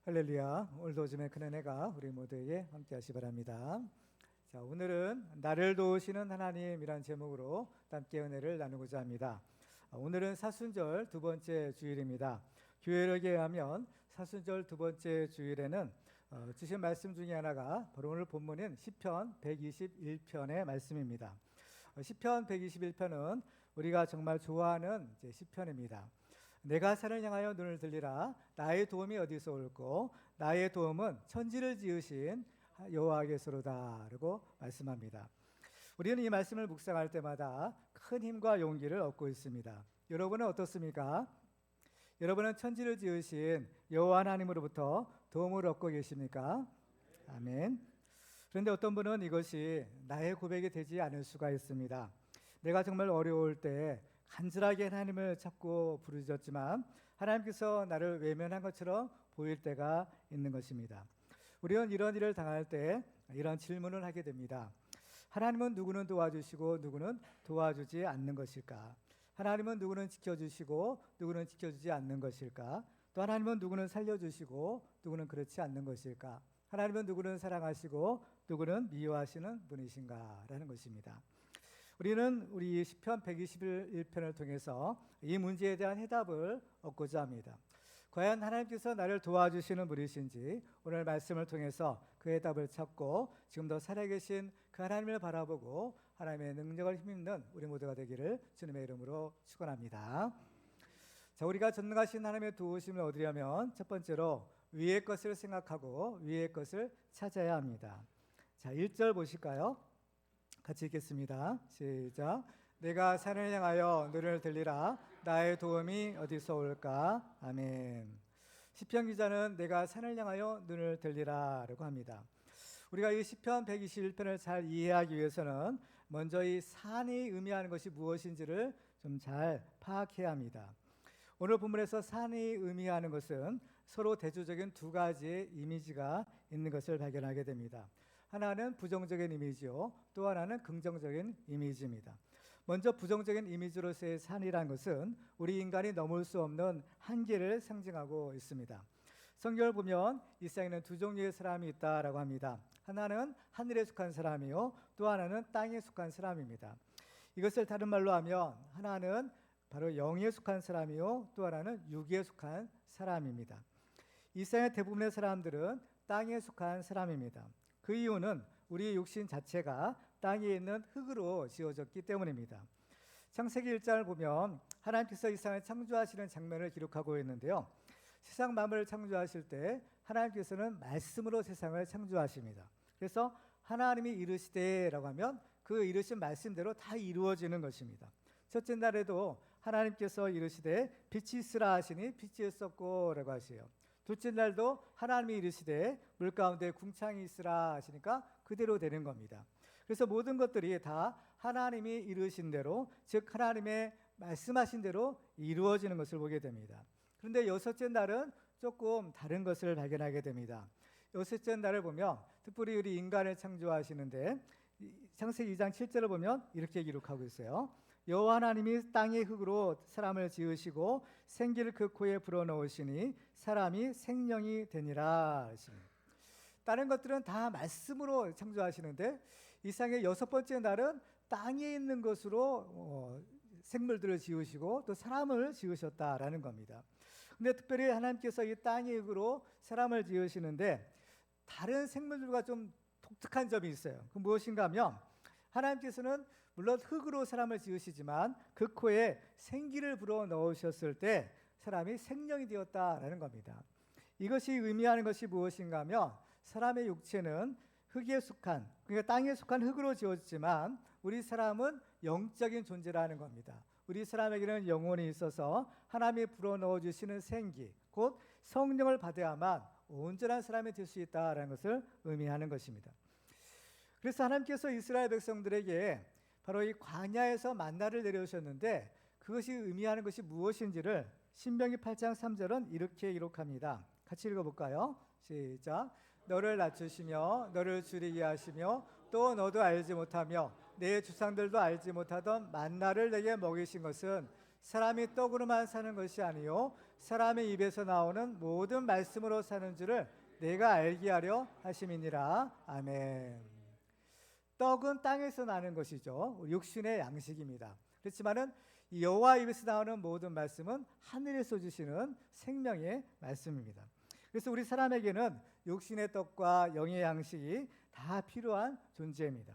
할렐루야. 오늘도 주님의 큰 은혜가 우리 모두에게 함께 하시 바랍니다. 자, 오늘은 나를 도우시는 하나님이란 제목으로 함께 은혜를 나누고자 합니다. 오늘은 사순절 두 번째 주일입니다. 교회력에 의하면 사순절 두 번째 주일에는 주신 말씀 중에 하나가 바로 오늘 본문인 시편 121편의 말씀입니다. 시편 121편은 우리가 정말 좋아하는 시편입니다. 내가 산을 향하여 눈을 들리라. 나의 도움이 어디서 올고 나의 도움은 천지를 지으신 여호와께서로다 라고 말씀합니다. 우리는 이 말씀을 묵상할 때마다 큰 힘과 용기를 얻고 있습니다. 여러분은 어떻습니까? 여러분은 천지를 지으신 여호와 하나님으로부터 도움을 얻고 계십니까? 아멘. 그런데 어떤 분은 이것이 나의 고백이 되지 않을 수가 있습니다. 내가 정말 어려울 때 간절하게 하나님을 찾고 부르짖었지만 하나님께서 나를 외면한 것처럼 보일 때가 있는 것입니다. 우리는 이런 일을 당할 때 이런 질문을 하게 됩니다. 하나님은 누구는 도와주시고 누구는 도와주지 않는 것일까? 하나님은 누구는 지켜주시고 누구는 지켜주지 않는 것일까? 또 하나님은 누구는 살려주시고 누구는 그렇지 않는 것일까? 하나님은 누구는 사랑하시고 누구는 미워하시는 분이신가? 라는 것입니다. 우리는 우리 시편 121편을 통해서 이 문제에 대한 해답을 얻고자 합니다. 과연 하나님께서 나를 도와주시는 분이신지 오늘 말씀을 통해서 그 해답을 찾고 지금도 살아계신 그 하나님을 바라보고 하나님의 능력을 힘입는 우리 모두가 되기를 주님의 이름으로 축원합니다. 자, 우리가 전능하신 하나님의 도우심을 얻으려면 첫 번째로 위의 것을 생각하고 위의 것을 찾아야 합니다. 자, 1절 보실까요? 같이 읽겠습니다. 시작. 내가 산을 향하여 눈을 들리라. 나의 도움이 어디서 올까? 아멘. 시편 기자는 내가 산을 향하여 눈을 들리라 라고 합니다. 우리가 이 시편 121편을 잘 이해하기 위해서는 먼저 이 산이 의미하는 것이 무엇인지를 좀 잘 파악해야 합니다. 오늘 본문에서 산이 의미하는 것은 서로 대조적인 두 가지의 이미지가 있는 것을 발견하게 됩니다. 하나는 부정적인 이미지요, 또 하나는 긍정적인 이미지입니다. 먼저 부정적인 이미지로서의 산이라는 것은 우리 인간이 넘을 수 없는 한계를 상징하고 있습니다. 성경을 보면 이 세상에는 두 종류의 사람이 있다라고 합니다. 하나는 하늘에 속한 사람이요, 또 하나는 땅에 속한 사람입니다. 이것을 다른 말로 하면 하나는 바로 영에 속한 사람이요, 또 하나는 육에 속한 사람입니다. 이 세상의 대부분의 사람들은 땅에 속한 사람입니다. 그 이유는 우리의 육신 자체가 땅에 있는 흙으로 지어졌기 때문입니다. 창세기 1장을 보면 하나님께서 이 세상을 창조하시는 장면을 기록하고 있는데요. 세상 만물을 창조하실 때 하나님께서는 말씀으로 세상을 창조하십니다. 그래서 하나님이 이르시되라고 하면 그 이르신 말씀대로 다 이루어지는 것입니다. 첫째 날에도 하나님께서 이르시되 빛이 있으라 하시니 빛이 있었고 라고 하시요. 둘째 날도 하나님이 이르시되 물 가운데 궁창이 있으라 하시니까 그대로 되는 겁니다. 그래서 모든 것들이 다 하나님이 이르신 대로, 즉 하나님의 말씀하신 대로 이루어지는 것을 보게 됩니다. 그런데 여섯째 날은 조금 다른 것을 발견하게 됩니다. 여섯째 날을 보면 특별히 우리 인간을 창조하시는데 창세기 2장 7절을 보면 이렇게 기록하고 있어요. 여호와 하나님이 땅의 흙으로 사람을 지으시고 생기를 그 코에 불어넣으시니 사람이 생명이 되니라. 다른 것들은 다 말씀으로 창조하시는데 이 세상의 여섯 번째 날은 땅에 있는 것으로 생물들을 지으시고 또 사람을 지으셨다라는 겁니다. 근데 특별히 하나님께서 이 땅의 흙으로 사람을 지으시는데 다른 생물들과 좀 독특한 점이 있어요. 그 무엇인가 하면 하나님께서는 물론 흙으로 사람을 지으시지만 그 코에 생기를 불어 넣으셨을 때 사람이 생명이 되었다라는 겁니다. 이것이 의미하는 것이 무엇인가 하면 사람의 육체는 흙에 속한, 그러니까 땅에 속한 흙으로 지어졌지만 우리 사람은 영적인 존재라는 겁니다. 우리 사람에게는 영혼이 있어서 하나님이 불어넣어 주시는 생기, 곧 성령을 받아야만 온전한 사람이 될 수 있다는 것을 의미하는 것입니다. 그래서 하나님께서 이스라엘 백성들에게 바로 이 광야에서 만나를 내려오셨는데 그것이 의미하는 것이 무엇인지를 신명기 8장 3절은 이렇게 기록합니다. 같이 읽어볼까요? 시작. 너를 낮추시며 너를 줄이게 하시며 또 너도 알지 못하며 내 조상들도 알지 못하던 만나를 내게 먹이신 것은 사람이 떡으로만 사는 것이 아니요 사람의 입에서 나오는 모든 말씀으로 사는 줄을 내가 알게 하려 하심이니라. 아멘. 떡은 땅에서 나는 것이죠. 육신의 양식입니다. 그렇지만은 이 여호와 입에서 나오는 모든 말씀은 하늘에서 주시는 생명의 말씀입니다. 그래서 우리 사람에게는 육신의 떡과 영의 양식이 다 필요한 존재입니다.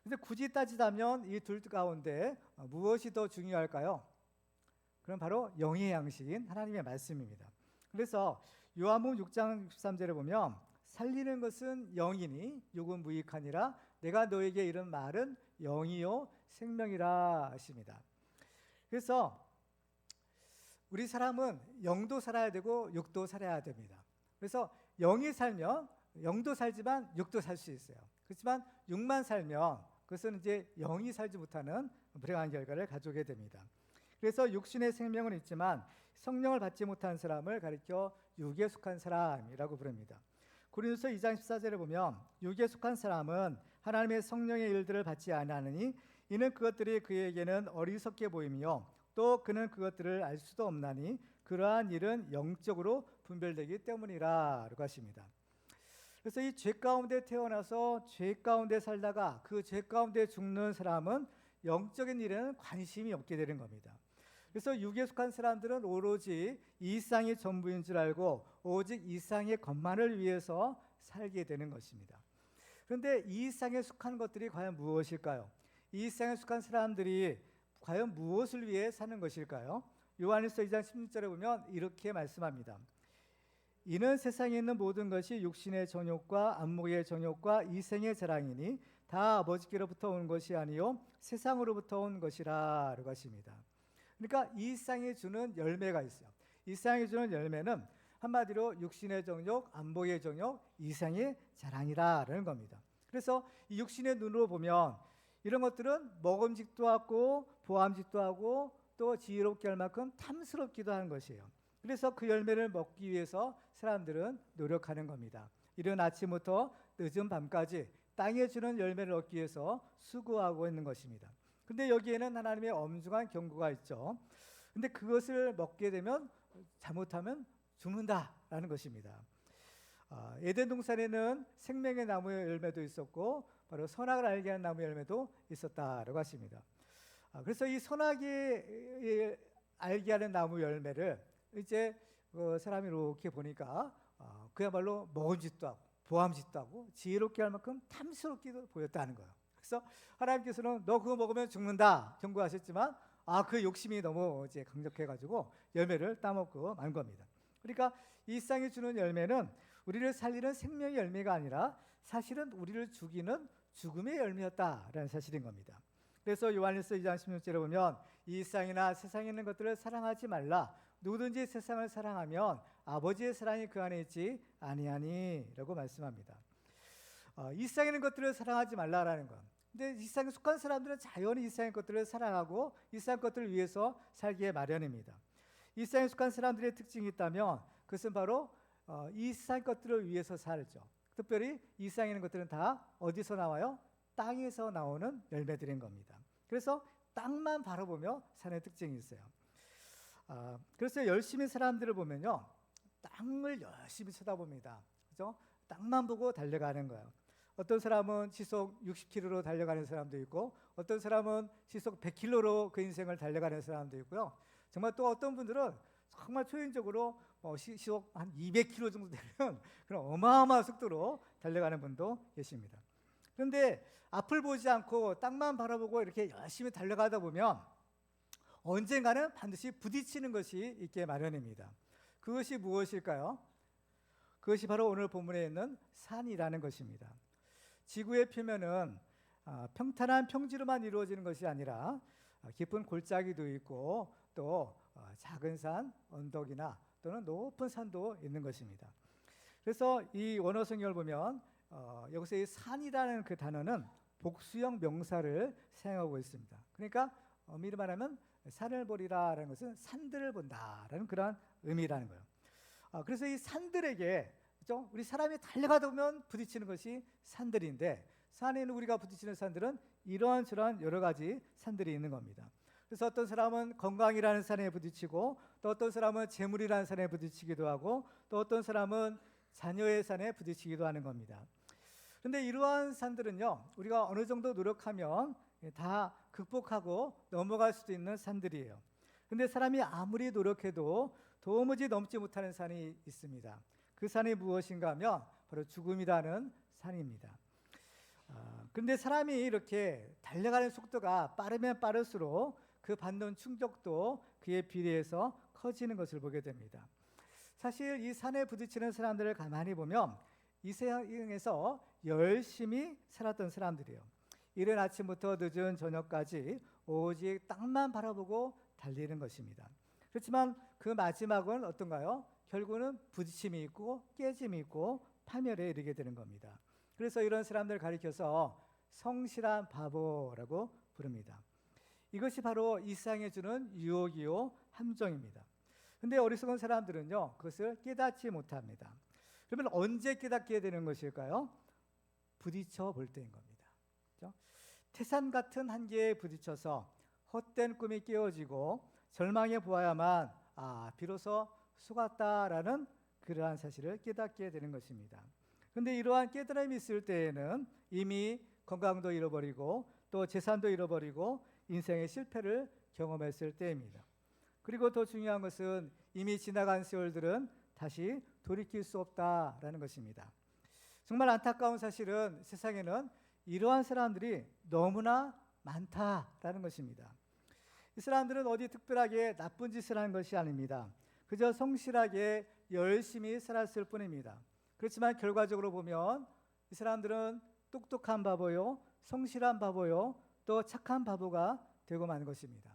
그런데 굳이 따지자면 이 둘 가운데 무엇이 더 중요할까요? 그럼 바로 영의 양식인 하나님의 말씀입니다. 그래서 요한복음 6장 13절에 보면 살리는 것은 영이니 육은 무익하니라 내가 너에게 이른 말은 영이요 생명이라 하십니다. 그래서 우리 사람은 영도 살아야 되고 육도 살아야 됩니다. 그래서 영이 살면 영도 살지만 육도 살 수 있어요. 그렇지만 육만 살면 그것은 이제 영이 살지 못하는 불행한 결과를 가져오게 됩니다. 그래서 육신의 생명은 있지만 성령을 받지 못한 사람을 가리켜 육에 속한 사람이라고 부릅니다. 고린도서 2장 14절에 보면 육에 속한 사람은 하나님의 성령의 일들을 받지 아니하느니 이는 그것들이 그에게는 어리석게 보이며 또 그는 그것들을 알 수도 없나니 그러한 일은 영적으로 분별되기 때문이라고 하십니다. 그래서 이 죄 가운데 태어나서 죄 가운데 살다가 그 죄 가운데 죽는 사람은 영적인 일에는 관심이 없게 되는 겁니다. 그래서 육에 속한 사람들은 오로지 이 세상이 전부인 줄 알고 오직 이 세상의 것만을 위해서 살게 되는 것입니다. 그런데 이 세상에 속한 것들이 과연 무엇일까요? 이 세상에 속한 사람들이 과연 무엇을 위해 사는 것일까요? 요한일서 2장 16절에 보면 이렇게 말씀합니다. 이는 세상에 있는 모든 것이 육신의 정욕과 안목의 정욕과 이생의 자랑이니 다 아버지께로부터 온 것이 아니요 세상으로부터 온 것이라 라고 하십니다. 그러니까 이 세상이 주는 열매가 있어요. 이 세상이 주는 열매는 한마디로 육신의 정욕, 안목의 정욕, 이생의 자랑이라는 겁니다. 그래서 이 육신의 눈으로 보면 이런 것들은 먹음직도 하고 보암직도 하고 또 지혜롭게 할 만큼 탐스럽기도 하는 것이에요. 그래서 그 열매를 먹기 위해서 사람들은 노력하는 겁니다. 이른 아침부터 늦은 밤까지 땅에 주는 열매를 얻기 위해서 수고하고 있는 것입니다. 근데 여기에는 하나님의 엄중한 경고가 있죠. 근데 그것을 먹게 되면 잘못하면 죽는다라는 것입니다. 에덴 동산에는 생명의 나무의 열매도 있었고 바로 선악을 알게 하는 나무의 열매도 있었다라고 하십니다. 그래서 이 선악이 알게 하는 나무 열매를 이제 사람이 이렇게 보니까 그야말로 먹음직도 하고 보암직도 하고 지혜롭게 할 만큼 탐스럽기도 보였다는 거예요. 그래서 하나님께서는 너 그거 먹으면 죽는다 경고하셨지만 그 욕심이 너무 이제 강력해가지고 열매를 따먹고 만 겁니다. 그러니까 이 세상이 주는 열매는 우리를 살리는 생명의 열매가 아니라 사실은 우리를 죽이는 죽음의 열매였다라는 사실인 겁니다. 그래서 요한일서 2장 16절에 보면 이 세상이나 세상에 있는 것들을 사랑하지 말라. 누구든지 세상을 사랑하면 아버지의 사랑이 그 안에 있지 아니하니라고 말씀합니다. 이 세상에 있는 것들을 사랑하지 말라라는 것. 근데 이 세상에 속한 사람들은 자연히 이 세상의 것들을 사랑하고 이 세상 것들을 위해서 살기에 마련입니다. 이 세상에 속한 사람들의 특징이 있다면 그것은 바로 이 세상 것들을 위해서 살죠. 특별히 이 세상에 있는 것들은 다 어디서 나와요? 땅에서 나오는 열매들인 겁니다. 그래서 땅만 바라보며 사는 특징이 있어요. 그래서 열심히 사람들을 보면요, 땅을 열심히 쳐다봅니다. 그죠? 땅만 보고 달려가는 거예요. 어떤 사람은 시속 60km로 달려가는 사람도 있고, 어떤 사람은 시속 100km로 그 인생을 달려가는 사람도 있고요. 정말 또 어떤 분들은 정말 초인적으로 시속 한 200km 정도 되는 그런 어마어마한 속도로 달려가는 분도 계십니다. 그런데 앞을 보지 않고 땅만 바라보고 이렇게 열심히 달려가다 보면 언젠가는 반드시 부딪히는 것이 있게 마련입니다. 그것이 무엇일까요? 그것이 바로 오늘 본문에 있는 산이라는 것입니다. 지구의 표면은 평탄한 평지로만 이루어지는 것이 아니라 깊은 골짜기도 있고 또 작은 산, 언덕이나 또는 높은 산도 있는 것입니다. 그래서 이 원어 성경을 보면 여기서 이 산이라는 그 단어는 복수형 명사를 사용하고 있습니다. 그러니까 엄밀히 말하면 산을 보리라라는 것은 산들을 본다라는 그런 의미라는 거예요. 그래서 이 산들에게 그렇죠? 우리 사람이 달려가다 보면 부딪히는 것이 산들인데 산에는 우리가 부딪히는 산들은 이러한 저러한 여러 가지 산들이 있는 겁니다. 그래서 어떤 사람은 건강이라는 산에 부딪히고, 또 어떤 사람은 재물이라는 산에 부딪히기도 하고, 또 어떤 사람은 자녀의 산에 부딪히기도 하는 겁니다. 그런데 이러한 산들은요, 우리가 어느 정도 노력하면 다 극복하고 넘어갈 수도 있는 산들이에요. 근데 사람이 아무리 노력해도 도무지 넘지 못하는 산이 있습니다. 그 산이 무엇인가 하면 바로 죽음이라는 산입니다. 그런데 사람이 이렇게 달려가는 속도가 빠르면 빠를수록 그 받는 충격도 그에 비례해서 커지는 것을 보게 됩니다. 사실 이 산에 부딪히는 사람들을 가만히 보면 이 세상에서 열심히 살았던 사람들이에요. 이른 아침부터 늦은 저녁까지 오직 땅만 바라보고 달리는 것입니다. 그렇지만 그 마지막은 어떤가요? 결국은 부딪힘이 있고 깨짐이 있고 파멸에 이르게 되는 겁니다. 그래서 이런 사람들을 가리켜서 성실한 바보라고 부릅니다. 이것이 바로 이 세상에 주는 유혹이요 함정입니다. 근데 어리석은 사람들은요, 그것을 깨닫지 못합니다. 그러면 언제 깨닫게 되는 것일까요? 부딪혀 볼 때인 겁니다. 그렇죠? 태산 같은 한계에 부딪혀서 헛된 꿈이 깨어지고 절망해 보아야만 비로소 속았다라는 그러한 사실을 깨닫게 되는 것입니다. 그런데 이러한 깨달음이 있을 때에는 이미 건강도 잃어버리고 또 재산도 잃어버리고 인생의 실패를 경험했을 때입니다. 그리고 더 중요한 것은 이미 지나간 세월들은 다시 돌이킬 수 없다라는 것입니다. 정말 안타까운 사실은 세상에는 이러한 사람들이 너무나 많다라는 것입니다. 이 사람들은 어디 특별하게 나쁜 짓을 한 것이 아닙니다. 그저 성실하게 열심히 살았을 뿐입니다. 그렇지만 결과적으로 보면 이 사람들은 똑똑한 바보요, 성실한 바보요, 또 착한 바보가 되고 마는 것입니다.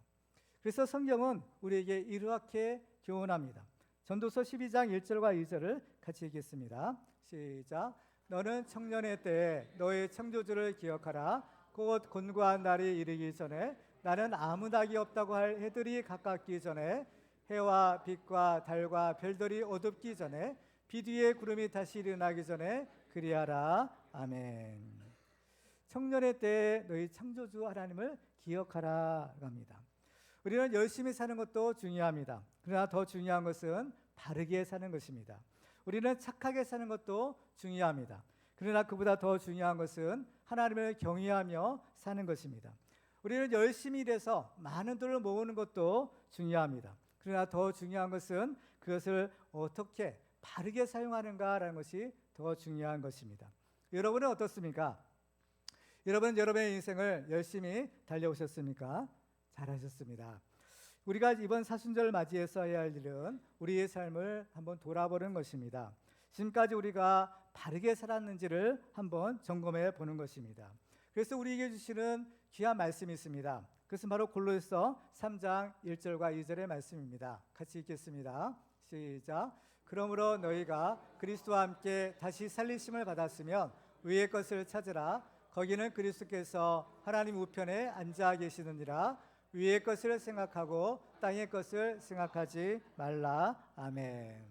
그래서 성경은 우리에게 이렇게 교훈합니다. 전도서 12장 1절과 2절을 같이 읽겠습니다. 시작. 너는 청년의 때에 너의 창조주를 기억하라. 곧 곤고한 날이 이르기 전에 나는 아무 낙이 없다고 할 해들이 가깝기 전에 해와 빛과 달과 별들이 어둡기 전에 빛 위에 구름이 다시 일어나기 전에 그리하라. 아멘. 청년의 때에 너희 창조주 하나님을 기억하라 합니다. 우리는 열심히 사는 것도 중요합니다. 그러나 더 중요한 것은 바르게 사는 것입니다. 우리는 착하게 사는 것도 중요합니다. 그러나 그보다 더 중요한 것은 하나님을 경외하며 사는 것입니다. 우리는 열심히 일해서 많은 돈을 모으는 것도 중요합니다. 그러나 더 중요한 것은 그것을 어떻게 바르게 사용하는가라는 것이 더 중요한 것입니다. 여러분은 어떻습니까? 여러분은 여러분의 인생을 열심히 달려오셨습니까? 잘하셨습니다. 우리가 이번 사순절을 맞이해서 해야 할 일은 우리의 삶을 한번 돌아보는 것입니다. 지금까지 우리가 바르게 살았는지를 한번 점검해 보는 것입니다. 그래서 우리에게 주시는 귀한 말씀이 있습니다. 그것은 바로 골로새서 3장 1절과 2절의 말씀입니다. 같이 읽겠습니다. 시작. 그러므로 너희가 그리스도와 함께 다시 살리심을 받았으면 위의 것을 찾으라. 거기는 그리스도께서 하나님 우편에 앉아 계시느니라. 위의 것을 생각하고 땅의 것을 생각하지 말라. 아멘.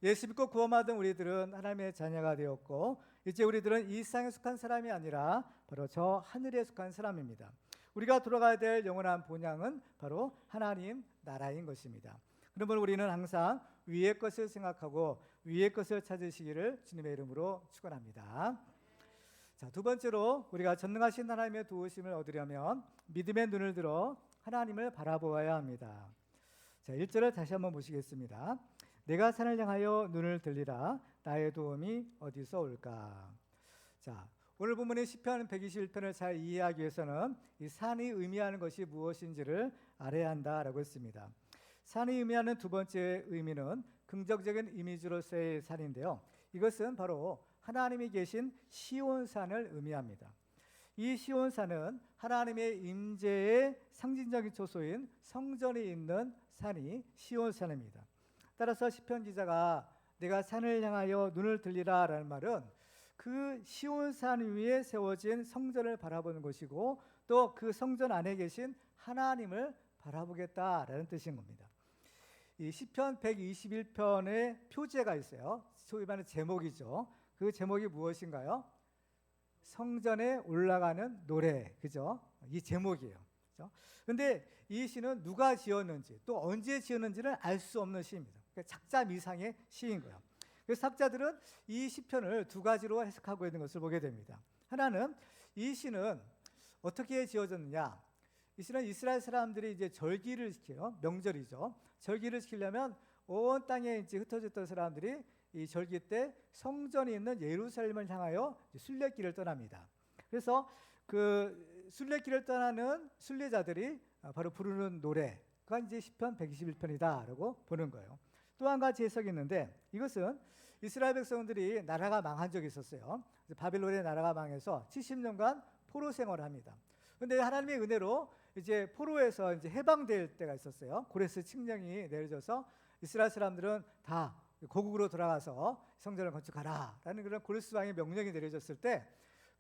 예수 믿고 구원받은 우리들은 하나님의 자녀가 되었고 이제 우리들은 이 세상에 속한 사람이 아니라 바로 저 하늘에 속한 사람입니다. 우리가 돌아가야 될 영원한 본향은 바로 하나님 나라인 것입니다. 그러므로 우리는 항상 위의 것을 생각하고 위의 것을 찾으시기를 주님의 이름으로 축원합니다. 자, 두 번째로 우리가 전능하신 하나님의 도우심을 얻으려면 믿음의 눈을 들어 하나님을 바라보아야 합니다. 자, 1절을 다시 한번 보시겠습니다. 내가 산을 향하여 눈을 들리라. 나의 도움이 어디서 올까? 자, 오늘 본문의 시편 121편을 잘 이해하기 위해서는 이 산이 의미하는 것이 무엇인지를 알아야 한다라고 했습니다. 산이 의미하는 두 번째 의미는 긍정적인 이미지로서의 산인데요. 이것은 바로 하나님이 계신 시온산을 의미합니다. 이 시온산은 하나님의 임재의 상징적인 초소인 성전이 있는 산이 시온산입니다. 따라서 시편 기자가 내가 산을 향하여 눈을 들리라 라는 말은 그 시온산 위에 세워진 성전을 바라보는 것이고 또 그 성전 안에 계신 하나님을 바라보겠다라는 뜻인 겁니다. 이 시편 121편의 표제가 있어요. 소위 말하는 제목이죠. 그 제목이 무엇인가요? 성전에 올라가는 노래, 그죠? 이 제목이에요. 그런데 이 시는 누가 지었는지 또 언제 지었는지는 알 수 없는 시입니다. 그러니까 작자 미상의 시인 거예요. 그래서 학자들은 이 시편을 두 가지로 해석하고 있는 것을 보게 됩니다. 하나는 이 시는 어떻게 지어졌느냐? 이 시는 이스라엘 사람들이 이제 절기를 지켜요. 명절이죠. 절기를 지키려면 온 땅에 이제 흩어졌던 사람들이 이 절기 때 성전이 있는 예루살렘을 향하여 순례길을 떠납니다. 그래서 그 순례길을 떠나는 순례자들이 바로 부르는 노래가 이제 시편 121편이다라고 보는 거예요. 또 한 가지 해석이 있는데 이것은 이스라엘 백성들이 나라가 망한 적이 있었어요. 바빌론의 나라가 망해서 70년간 포로 생활을 합니다. 그런데 하나님의 은혜로 이제 포로에서 이제 해방될 때가 있었어요. 고레스 칙령이 내려져서 이스라엘 사람들은 다 고국으로 돌아가서 성전을 건축하라라는 그런 고레스 왕의 명령이 내려졌을 때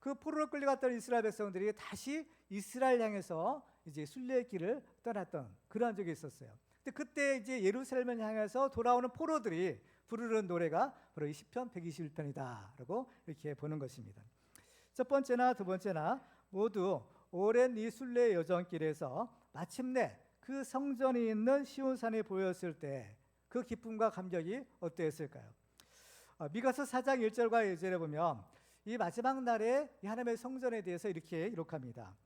그 포로로 끌려갔던 이스라엘 백성들이 다시 이스라엘 향해서 이제 순례의 길을 떠났던 그러한 적이 있었어요. 근데 그때 이제 예루살렘을 향해서 돌아오는 포로들이 부르는 노래가 바로 이 시편 121편이다라고 이렇게 보는 것입니다. 첫 번째나 두 번째나 모두 오랜 이 순례 여정길에서 마침내 그 성전이 있는 시온산이 보였을 때 그 기쁨과 감격이 어떠했을까요? 미가서 4장 1절과 2절에 보면 이 마지막 날에 이 하나님의 성전에 대해서 이렇게 기록합니다.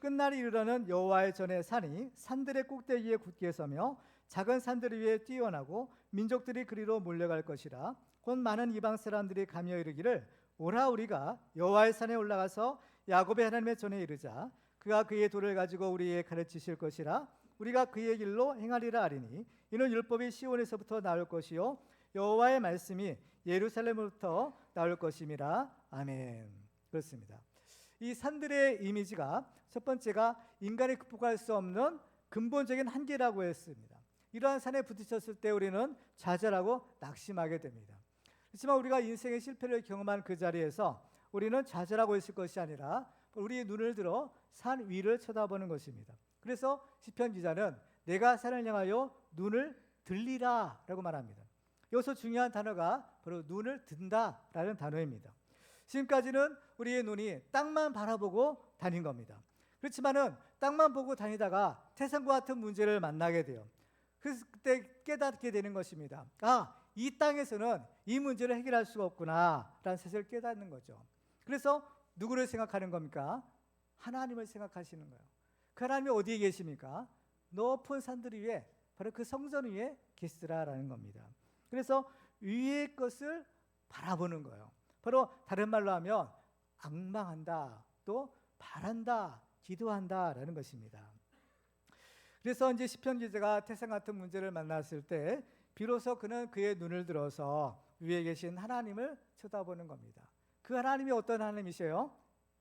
끝날이 이르러는 여호와의 전에 산이 산들의 꼭대기에 굳게 서며 작은 산들 위에 뛰어나고 민족들이 그리로 몰려갈 것이라. 곧 많은 이방 사람들이 가며 이르기를 오라 우리가 여호와의 산에 올라가서 야곱의 하나님의 전에 이르자. 그가 그의 도를 가지고 우리에게 가르치실 것이라. 우리가 그의 길로 행하리라 하리니 이는 율법이 시온에서부터 나올 것이요 여호와의 말씀이 예루살렘으로부터 나올 것임이라. 아멘. 그렇습니다. 이 산들의 이미지가 첫 번째가 인간이 극복할 수 없는 근본적인 한계라고 했습니다. 이러한 산에 부딪혔을 때 우리는 좌절하고 낙심하게 됩니다. 그렇지만 우리가 인생의 실패를 경험한 그 자리에서 우리는 좌절하고 있을 것이 아니라 우리의 눈을 들어 산 위를 쳐다보는 것입니다. 그래서 시편 기자는 내가 산을 향하여 눈을 들리라 라고 말합니다. 여기서 중요한 단어가 바로 눈을 든다라는 단어입니다. 지금까지는 우리의 눈이 땅만 바라보고 다닌 겁니다. 그렇지만은 땅만 보고 다니다가 태산과 같은 문제를 만나게 돼요. 그래서 그때 깨닫게 되는 것입니다. 이 땅에서는 이 문제를 해결할 수가 없구나라는 사실을 깨닫는 거죠. 그래서 누구를 생각하는 겁니까? 하나님을 생각하시는 거예요. 그 하나님이 어디에 계십니까? 높은 산들 위에 바로 그 성전 위에 계시더라라는 겁니다. 그래서 위의 것을 바라보는 거예요. 바로 다른 말로 하면 앙망한다, 또 바란다, 기도한다라는 것입니다. 그래서 이제 시편 기자가 태산 같은 문제를 만났을 때 비로소 그는 그의 눈을 들어서 위에 계신 하나님을 쳐다보는 겁니다. 그 하나님이 어떤 하나님이세요?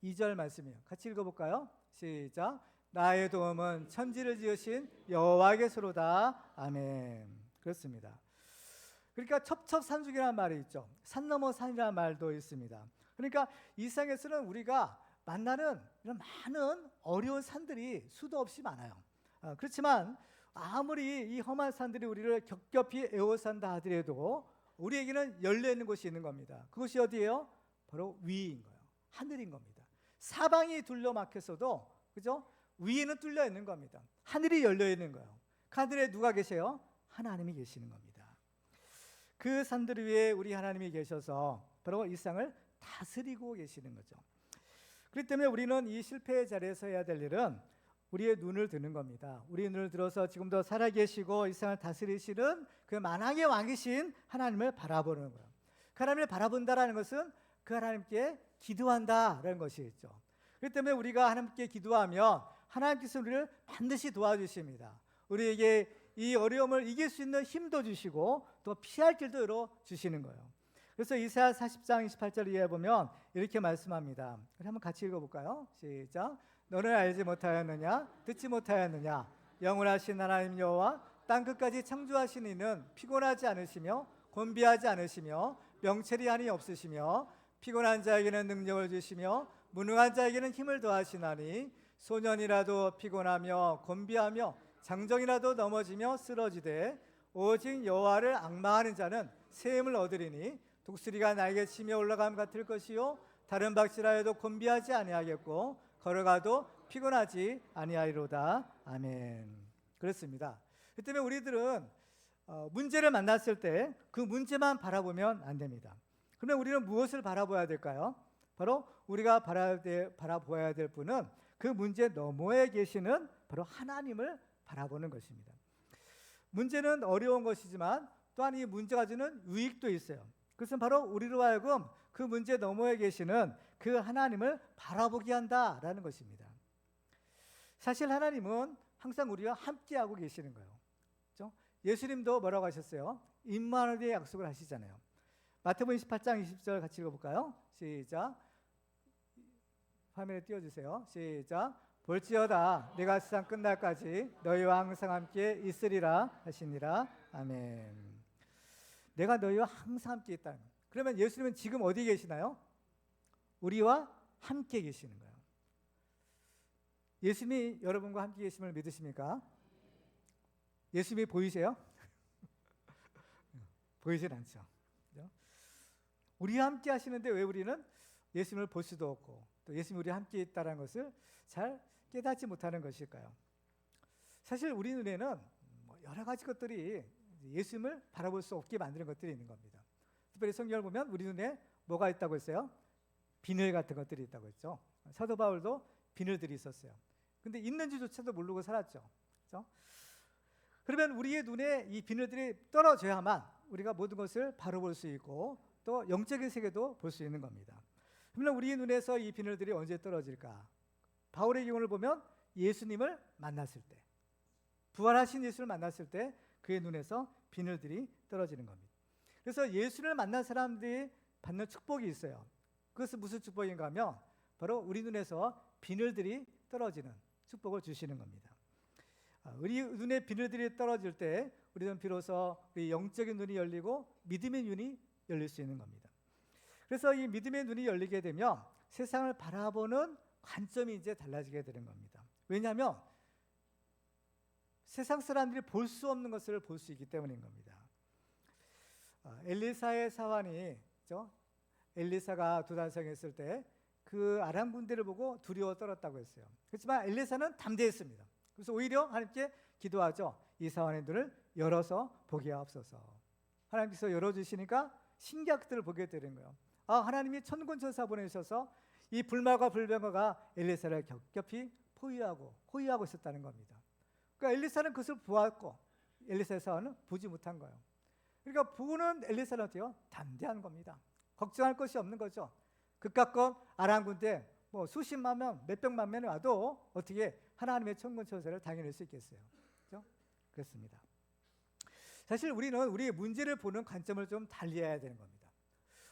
2절 말씀이에요. 같이 읽어볼까요? 시작. 나의 도움은 천지를 지으신 여호와께서로다. 아멘. 그렇습니다. 그러니까 첩첩산중이라는 말이 있죠. 산 넘어 산이라는 말도 있습니다. 그러니까 이 세상에서는 우리가 만나는 이런 많은 어려운 산들이 수도 없이 많아요. 그렇지만 아무리 이 험한 산들이 우리를 겹겹이 에워싼다 하더라도 우리에게는 열려있는 곳이 있는 겁니다. 그것이 어디예요? 바로 위인 거예요. 하늘인 겁니다. 사방이 둘러막혔어도 그죠? 위에는 뚫려 있는 겁니다. 하늘이 열려 있는 거예요. 그 하늘에 누가 계세요? 하나님이 계시는 겁니다. 그 산들 위에 우리 하나님이 계셔서 바로 이 세상을 다스리고 계시는 거죠. 그렇기 때문에 우리는 이 실패의 자리에서 해야 될 일은 우리의 눈을 드는 겁니다. 우리의 눈을 들어서 지금도 살아계시고 이 세상을 다스리시는 그 만왕의 왕이신 하나님을 바라보는 거예요. 그 하나님을 바라본다라는 것은 그 하나님께 기도한다라는 것이겠죠. 그렇기 때문에 우리가 하나님께 기도하면 하나님께서 우리를 반드시 도와주십니다. 우리에게 이 어려움을 이길 수 있는 힘도 주시고 또 피할 길도 열어주시는 거예요. 그래서 이사야 40장 28절 이하에 보면 이렇게 말씀합니다. 한번 같이 읽어볼까요? 시작. 너는 알지 못하였느냐? 듣지 못하였느냐? 영원하신 하나님 여호와 땅끝까지 창조하신 이는 피곤하지 않으시며 곤비하지 않으시며 명철이 한이 없으시며 피곤한 자에게는 능력을 주시며 무능한 자에게는 힘을 더하시나니 소년이라도 피곤하며 곤비하며 장정이라도 넘어지며 쓰러지되 오직 여호와를 앙망하는 자는 새 힘을 얻으리니 독수리가 날개 치며 올라감 같을 것이요 다른 박질하여도 곤비하지 아니하겠고 걸어가도 피곤하지 아니하리로다. 아멘. 그렇습니다. 그 때문에 우리들은 문제를 만났을 때 그 문제만 바라보면 안 됩니다. 그러면 우리는 무엇을 바라봐야 될까요? 바로 우리가 바라보아야 될 분은 그 문제 너머에 계시는 바로 하나님을 바라보는 것입니다. 문제는 어려운 것이지만 또한 이 문제가 주는 유익도 있어요. 그것은 바로 우리로 하여금 그 문제 너머에 계시는 그 하나님을 바라보게 한다라는 것입니다. 사실 하나님은 항상 우리와 함께하고 계시는 거예요. 그렇죠? 예수님도 뭐라고 하셨어요? 임마누엘의 약속을 하시잖아요. 마태복음 28장 20절 같이 읽어볼까요? 시작. 화면에 띄워주세요. 시작. 볼지어다 내가 세상 끝날까지 너희와 항상 함께 있으리라 하시니라. 아멘. 내가 너희와 항상 함께 있다. 그러면 예수님은 지금 어디 계시나요? 우리와 함께 계시는 거예요. 예수님이 여러분과 함께 계심을 믿으십니까? 예수님이 보이세요? 보이진 않죠. 우리와 함께 하시는데 왜 우리는 예수님을 볼 수도 없고 또 예수님이 우리와 함께 있다는 것을 잘 깨닫지 못하는 것일까요? 사실 우리 눈에는 여러 가지 것들이 예수님을 바라볼 수 없게 만드는 것들이 있는 겁니다. 특별히 성경을 보면 우리 눈에 뭐가 있다고 했어요? 비늘 같은 것들이 있다고 했죠. 사도 바울도 비늘들이 있었어요. 근데 있는지조차도 모르고 살았죠. 그렇죠? 그러면 우리의 눈에 이 비늘들이 떨어져야만 우리가 모든 것을 바로 볼 수 있고 또 영적인 세계도 볼 수 있는 겁니다. 그러면 우리의 눈에서 이 비늘들이 언제 떨어질까? 바울의 경우를 보면 예수님을 만났을 때, 부활하신 예수를 만났을 때 그의 눈에서 비늘들이 떨어지는 겁니다. 그래서 예수를 만난 사람들이 받는 축복이 있어요. 그것은 무슨 축복인가 하면 바로 우리 눈에서 비늘들이 떨어지는 축복을 주시는 겁니다. 우리 눈에 비늘들이 떨어질 때 우리는 비로소 우리 영적인 눈이 열리고 믿음의 눈이 열릴 수 있는 겁니다. 그래서 이 믿음의 눈이 열리게 되면 세상을 바라보는 관점이 이제 달라지게 되는 겁니다. 왜냐하면 세상 사람들이 볼 수 없는 것을 볼 수 있기 때문인 겁니다. 엘리사의 사환이 엘리사가 도단성했을 때 그 아람 군대를 보고 두려워 떨었다고 했어요. 그렇지만 엘리사는 담대했습니다. 그래서 오히려 하나님께 기도하죠. 이 사환의 눈을 열어서 보게 하옵소서. 하나님께서 열어주시니까 신기한 것들을 보게 되는 거예요. 하나님이 천군천사 보내셔서 이 불말과 불병거가 엘리사를 겹겹이 포위하고 있었다는 겁니다. 그러니까 엘리사는 그것을 보았고 엘리사의 사환은 보지 못한 거예요. 그러니까 보는 엘리사는 어때요? 담대한 겁니다. 걱정할 것이 없는 거죠. 그깟 아람 군대 수십만 명, 몇백만 명이 와도 어떻게 하나님의 천군천사를 당해낼 수 있겠어요? 그렇죠? 그렇습니다. 사실 우리는 우리의 문제를 보는 관점을 좀 달리해야 되는 겁니다.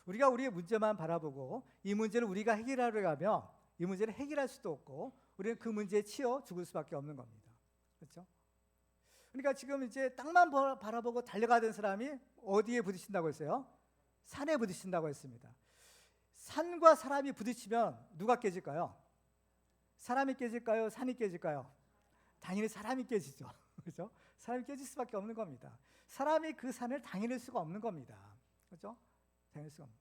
우리가 우리의 문제만 바라보고 이 문제를 우리가 해결하려 하면 이 문제를 해결할 수도 없고 우리는 그 문제에 치여 죽을 수밖에 없는 겁니다. 그렇죠? 그러니까 지금 이제 땅만 바라보고 달려가던 사람이 어디에 부딪힌다고 했어요? 산에 부딪힌다고 했습니다. 산과 사람이 부딪히면 누가 깨질까요? 사람이 깨질까요? 산이 깨질까요? 당연히 사람이 깨지죠. 그렇죠? 사람이 깨질 수밖에 없는 겁니다. 사람이 그 산을 당해낼 수가 없는 겁니다. 그렇죠? 당해낼 수가 없는.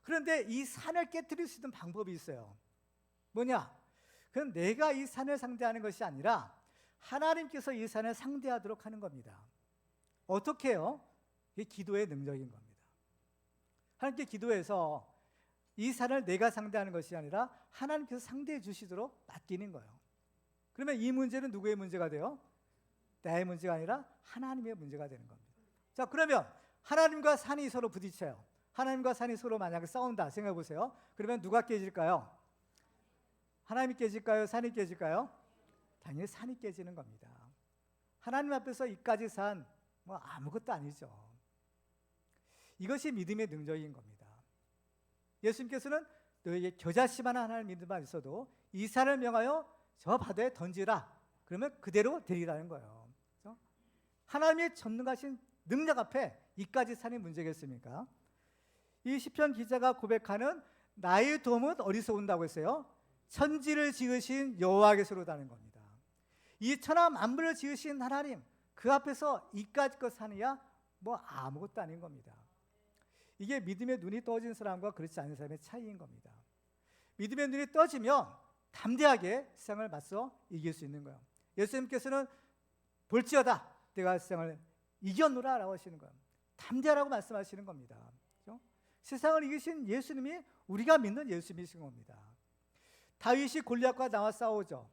그런데 이 산을 깨뜨릴 수 있는 방법이 있어요. 뭐냐? 그건 내가 이 산을 상대하는 것이 아니라 하나님께서 이 산을 상대하도록 하는 겁니다. 어떻게 해요? 이게 기도의 능력인 겁니다. 하나님께 기도해서 이 산을 내가 상대하는 것이 아니라 하나님께서 상대해 주시도록 맡기는 거예요. 그러면 이 문제는 누구의 문제가 돼요? 나의 문제가 아니라 하나님의 문제가 되는 겁니다. 자, 그러면 하나님과 산이 서로 부딪혀요. 하나님과 산이 서로 만약에 싸운다 생각해 보세요. 그러면 누가 깨질까요? 하나님이 깨질까요? 산이 깨질까요? 당연히 산이 깨지는 겁니다. 하나님 앞에서 이까지 산 아무것도 아니죠. 이것이 믿음의 능력인 겁니다. 예수님께서는 너에게 겨자씨만한 하나님 믿음만 있어도 이 산을 명하여 저 바다에 던지라. 그러면 그대로 되리라는 거예요. 그렇죠? 하나님의 전능하신 능력 앞에 이까지 산이 문제겠습니까? 이 시편 기자가 고백하는 나의 도움은 어디서 온다고 했어요? 천지를 지으신 여호와께서로다는 겁니다. 이 천하 만물을 지으신 하나님 그 앞에서 이까지 것 사느냐? 아무것도 아닌 겁니다. 이게 믿음의 눈이 떠진 사람과 그렇지 않은 사람의 차이인 겁니다. 믿음의 눈이 떠지면 담대하게 세상을 맞서 이길 수 있는 거예요. 예수님께서는 볼지어다 내가 세상을 이겼노라 라고 하시는 거예요. 담대하라고 말씀하시는 겁니다. 그렇죠? 세상을 이기신 예수님이 우리가 믿는 예수님이신 겁니다. 다윗이 골리앗과 나와 싸우죠.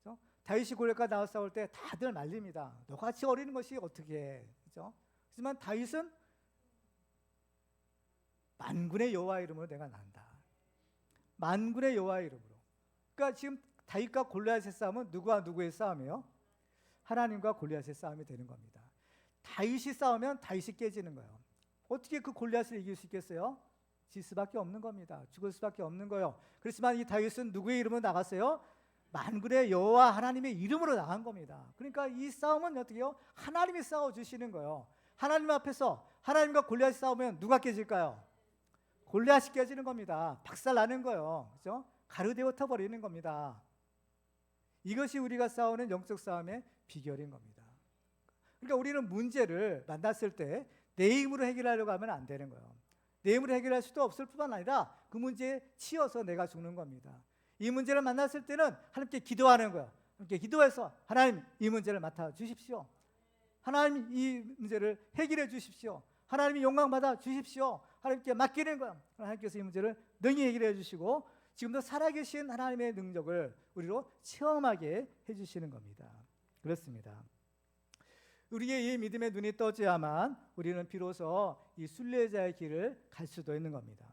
그렇죠? 다윗이 골리앗과 나와 싸울 때 다들 말립니다. 너같이 어리는 것이 어떻게 해. 그렇죠? 하지만 다윗은 만군의 여호와 이름으로 내가 난다. 만군의 여호와 이름으로. 그러니까 지금 다윗과 골리앗의 싸움은 누구와 누구의 싸움이에요? 하나님과 골리앗의 싸움이 되는 겁니다. 다윗이 싸우면 다윗이 깨지는 거예요. 어떻게 그 골리앗을 이길 수 있겠어요? 질 수밖에 없는 겁니다. 죽을 수밖에 없는 거예요. 그렇지만 이 다윗은 누구의 이름으로 나갔어요? 만군의 여호와 하나님의 이름으로 나간 겁니다. 그러니까 이 싸움은 어떻게 해요? 하나님이 싸워주시는 거예요. 하나님 앞에서 하나님과 골리앗이 싸우면 누가 깨질까요? 골리앗이 깨지는 겁니다. 박살나는 거예요. 그렇죠? 가루되어 터버리는 겁니다. 이것이 우리가 싸우는 영적 싸움의 비결인 겁니다. 그러니까 우리는 문제를 만났을 때 내 힘으로 해결하려고 하면 안 되는 거예요. 내 힘으로 해결할 수도 없을 뿐만 아니라 그 문제에 치여서 내가 죽는 겁니다. 이 문제를 만났을 때는 하나님께 기도하는 거예요. 하나님께 기도해서 하나님 이 문제를 맡아주십시오. 하나님 이 문제를 해결해 주십시오. 하나님이 영광 받아 주십시오. 하나님께 맡기는 거예요. 하나님께서 이 문제를 능히 해결해 주시고 지금도 살아계신 하나님의 능력을 우리로 체험하게 해주시는 겁니다. 그렇습니다. 우리의 이 믿음의 눈이 떠져야만 우리는 비로소 이 순례자의 길을 갈 수도 있는 겁니다.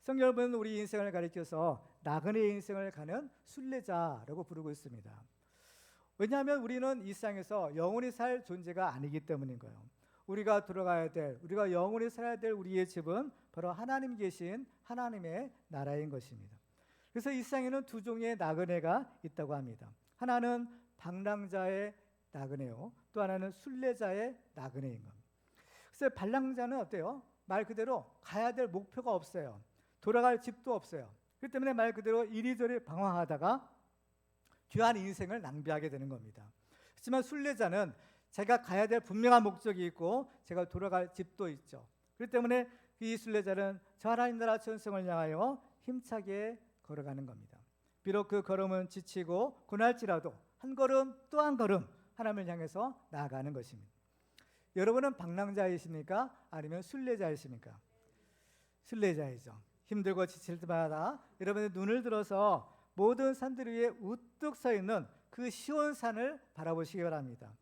성경은 우리 인생을 가리켜서 나그네의 인생을 가는 순례자라고 부르고 있습니다. 왜냐하면 우리는 이 세상에서 영원히 살 존재가 아니기 때문인 거예요. 우리가 들어가야 될, 우리가 영원히 살아야 될 우리의 집은 바로 하나님 계신 하나님의 나라인 것입니다. 그래서 이 세상에는 두 종의 나그네가 있다고 합니다. 하나는 방랑자의 나그네요. 또 하나는 순례자의 나그네인 겁니다. 그래서 방랑자는 어때요? 말 그대로 가야 될 목표가 없어요. 돌아갈 집도 없어요. 그렇기 때문에 말 그대로 이리저리 방황하다가 귀한 인생을 낭비하게 되는 겁니다. 하지만 순례자는 제가 가야 될 분명한 목적이 있고 제가 돌아갈 집도 있죠. 그렇기 때문에 이 순례자는 저 하나님 나라 천성을 향하여 힘차게 걸어가는 겁니다. 비록 그 걸음은 지치고 고날지라도 한 걸음 또 한 걸음 하나님을 향해서 나아가는 것입니다. 여러분은 방랑자이십니까? 아니면 순례자이십니까? 순례자이죠. 힘들고 지칠 때마다 여러분의 눈을 들어서 모든 산들 위에 우뚝 서 있는 그 시온 산을 바라보시기 바랍니다.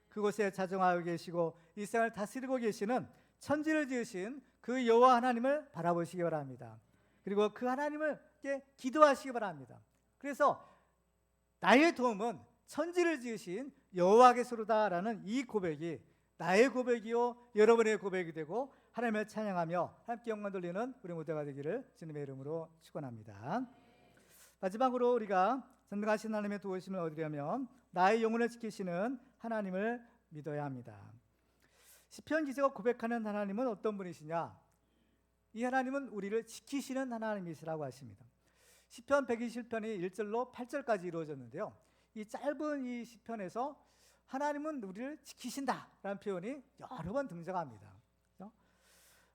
그곳에 자정하고 계시고 이 세상을 다스리고 계시는 천지를 지으신 그 여호와 하나님을 바라보시기 바랍니다. 그리고 그 하나님을 기도하시기 바랍니다. 그래서 나의 도움은 천지를 지으신 여호와께서로다라는 이 고백이 나의 고백이요 여러분의 고백이 되고 하나님을 찬양하며 함께 영광 돌리는 우리 무대가 되기를 주님의 이름으로 축원합니다. 마지막으로 우리가 전능하신 하나님의 도우심을 얻으려면 나의 영혼을 지키시는 하나님을 믿어야 합니다. 시편 기자가 고백하는 하나님은 어떤 분이시냐? 이 하나님은 우리를 지키시는 하나님이시라고 하십니다. 시편 120편이 1절로 8절까지 이루어졌는데요. 이 짧은 이 시편에서 하나님은 우리를 지키신다라는 표현이 여러 번 등장합니다.